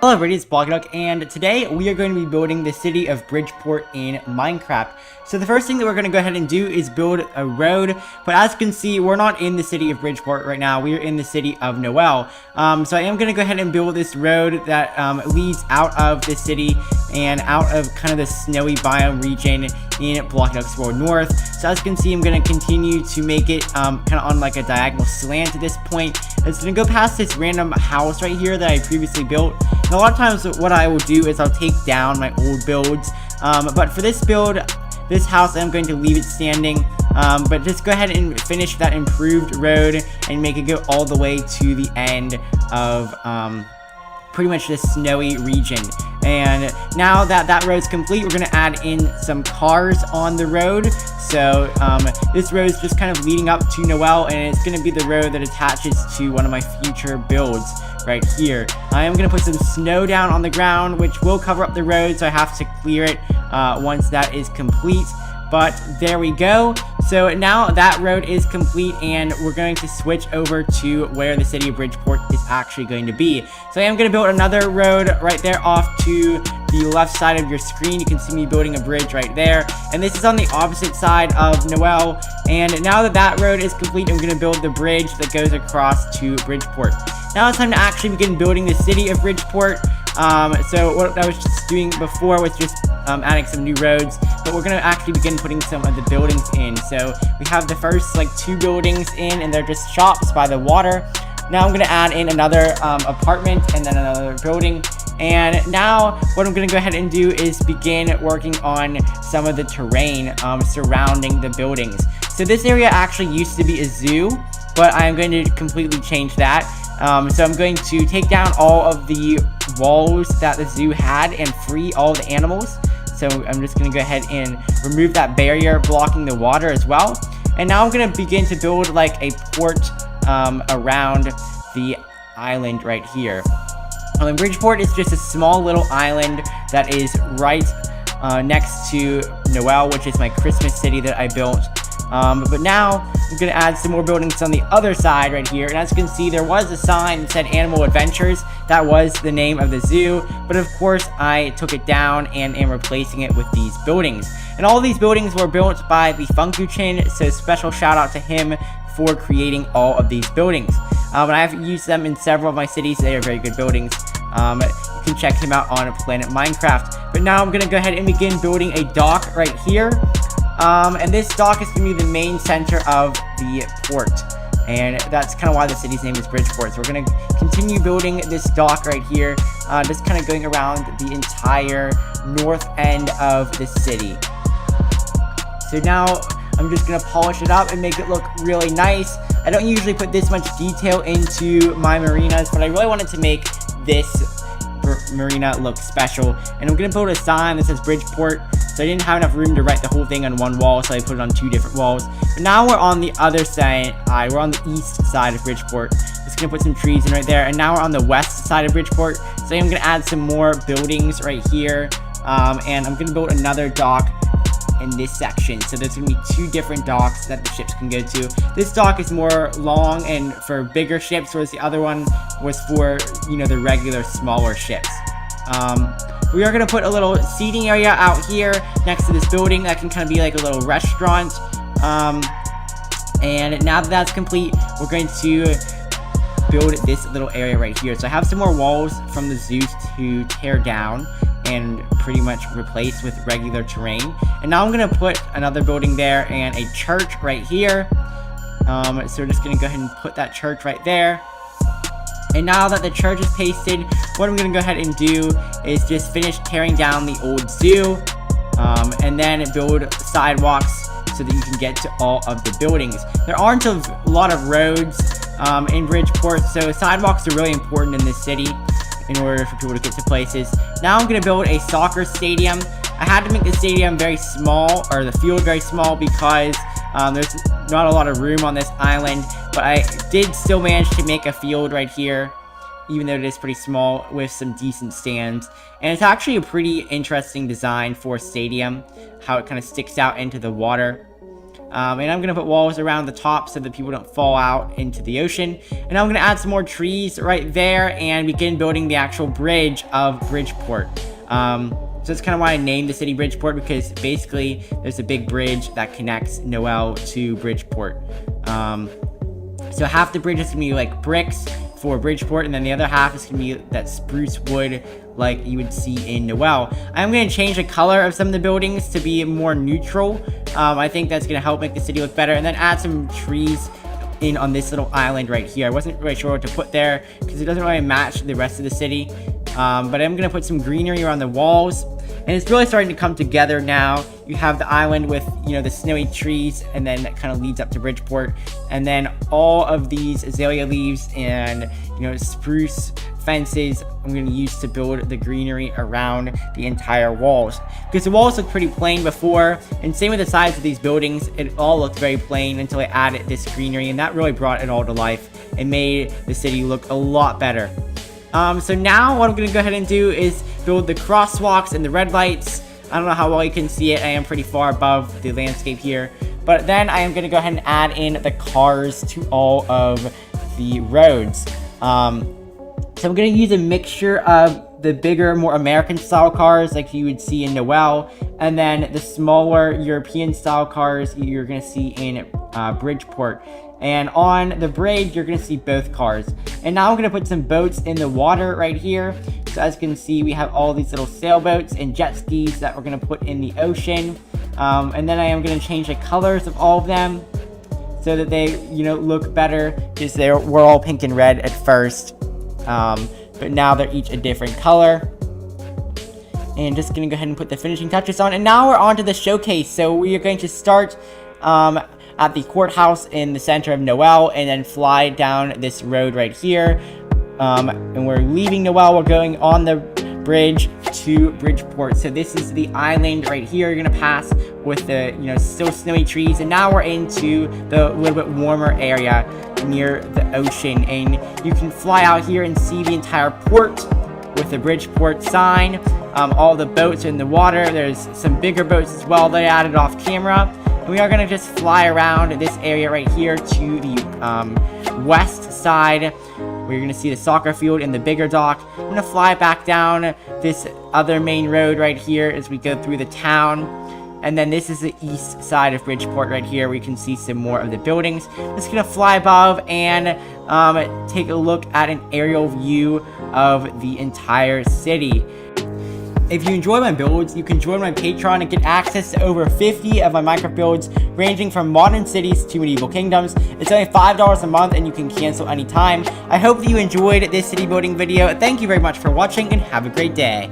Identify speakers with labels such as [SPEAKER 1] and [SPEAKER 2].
[SPEAKER 1] Hello everybody, it's Blocky, and today we are going to be building the city of Bridgeport in Minecraft. So the first thing that we're going to go ahead and do is build a road, but as you can see, we're not in the city of Bridgeport right now, we are in the city of Noel. So I am going to go ahead and build this road that leads out of the city and out of kind of the snowy biome region in Blocky World North. So as you can see, I'm going to continue to make it kind of on like a diagonal slant at this point. It's going to go past this random house right here that I previously built. And a lot of times what I will do is I'll take down my old builds, but for this build, this house, I'm going to leave it standing, but just go ahead and finish that improved road and make it go all the way to the end of pretty much this snowy region. And now that that road's complete, we're going to add in some cars on the road. So this road is just kind of leading up to Noel, and it's going to be the road that attaches to one of my future builds right here. I am going to put some snow down on the ground, which will cover up the road, so I have to clear it once that is complete. But there we go. So now that road is complete, and we're going to switch over to where the city of Bridgeport is actually going to be. So I am going to build another road right there off to the left side of your screen. You can see me building a bridge right there, and this is on the opposite side of Noel. And now that that road is complete, I'm going to build the bridge that goes across to Bridgeport. Now it's time to actually begin building the city of Bridgeport. So what I was just doing before was just adding some new roads, but we're going to actually begin putting some of the buildings in. So we have the first like 2 buildings in, and they're just shops by the water. Now I'm going to add in another apartment and then another building. And now what I'm going to go ahead and do is begin working on some of the terrain surrounding the buildings. So this area actually used to be a zoo, but I'm going to completely change that. So I'm going to take down all of the walls that the zoo had and free all the animals. So I'm just going to go ahead and remove that barrier blocking the water as well. And now I'm going to begin to build like a port around the island right here. And Bridgeport is just a small little island that is right next to Noel, which is my Christmas city that I built. But now I'm going to add some more buildings on the other side right here. And as you can see, there was a sign that said Animal Adventures. That was the name of the zoo. But of course, I took it down and am replacing it with these buildings. And all these buildings were built by the Funkuchin, so special shout out to him for creating all of these buildings. And I have used them in several of my cities. They are very good buildings. You can check him out on Planet Minecraft. But now I'm going to go ahead and begin building a dock right here. And this dock is going to be the main center of the port. And that's kind of why the city's name is Bridgeport. So we're going to continue building this dock right here, just kind of going around the entire north end of the city. So now I'm just going to polish it up and make it look really nice. I don't usually put this much detail into my marinas, but I really wanted to make this marina look special. And I'm going to build a sign that says Bridgeport. So I didn't have enough room to write the whole thing on one wall, so I put it on 2 different walls. But now we're on the other side. We're on the east side of Bridgeport. Just going to put some trees in right there. And now we're on the west side of Bridgeport. So I'm going to add some more buildings right here. And I'm going to build another dock in this section. So there's going to be 2 different docks that the ships can go to. This dock is more long and for bigger ships, whereas the other one was for, you know, the regular smaller ships. We are going to put a little seating area out here next to this building that can kind of be like a little restaurant. And now that that's complete, we're going to build this little area right here. So I have some more walls from the zoo to tear down and pretty much replace with regular terrain. And now I'm going to put another building there and a church right here. So we're just going to go ahead and put that church right there. And now that the church is pasted, what I'm going to go ahead and do is just finish tearing down the old zoo, and then build sidewalks so that you can get to all of the buildings. There aren't a lot of roads in Bridgeport, so sidewalks are really important in this city in order for people to get to places. Now I'm going to build a soccer stadium. I had to make the stadium very small, or the field very small, because there's not a lot of room on this island, but I did still manage to make a field right here, even though it is pretty small, with some decent stands. And it's actually a pretty interesting design for a stadium, how it kind of sticks out into the water. And I'm going to put walls around the top so that people don't fall out into the ocean. And I'm going to add some more trees right there and begin building the actual bridge of Bridgeport. So that's kind of why I named the city Bridgeport, because basically there's a big bridge that connects Noel to Bridgeport. So half the bridge is going to be like bricks for Bridgeport, and then the other half is going to be that spruce wood like you would see in Noel. I'm going to change the color of some of the buildings to be more neutral. I think that's going to help make the city look better, and then add some trees in on this little island right here. I wasn't really sure what to put there because it doesn't really match the rest of the city, but I'm going to put some greenery around the walls. And it's really starting to come together now. You have the island with, you know, the snowy trees, and then that kind of leads up to Bridgeport. And then all of these azalea leaves and, you know, spruce fences I'm going to use to build the greenery around the entire walls. Because the walls looked pretty plain before, and same with the sides of these buildings. It all looked very plain until I added this greenery, and that really brought it all to life and made the city look a lot better. So now what I'm going to go ahead and do is build the crosswalks and the red lights. I don't know how well you can see it. I am pretty far above the landscape here. But then I am going to go ahead and add in the cars to all of the roads. So I'm going to use a mixture of the bigger, more American style cars like you would see in Noel, and then the smaller European style cars you're going to see in Bridgeport. And on the bridge, you're going to see both cars. And now I'm going to put some boats in the water right here. So as you can see, we have all these little sailboats and jet skis that we're going to put in the ocean. And then I am going to change the colors of all of them so that they, you know, look better, because they were all pink and red at first. But now they're each a different color. And just going to go ahead and put the finishing touches on. And now we're on to the showcase. So we are going to start at the courthouse in the center of Noel, and then fly down this road right here. And we're leaving Noel, we're going on the bridge to Bridgeport. So this is the island right here. You're gonna pass with the, you know, still snowy trees, and now we're into the little bit warmer area near the ocean, and you can fly out here and see the entire port with the Bridgeport sign. All the boats are in the water. There's some bigger boats as well that I added off camera. We are going to just fly around this area right here to the west side, where you're going to see the soccer field and the bigger dock. I'm going to fly back down this other main road right here as we go through the town. And then this is the east side of Bridgeport right here, where you can see some more of the buildings. I'm just going to fly above and take a look at an aerial view of the entire city. If you enjoy my builds, you can join my Patreon and get access to over 50 of my Minecraft builds, ranging from modern cities to medieval kingdoms. It's only $5 a month, and you can cancel anytime. I hope that you enjoyed this city building video. Thank you very much for watching, and have a great day.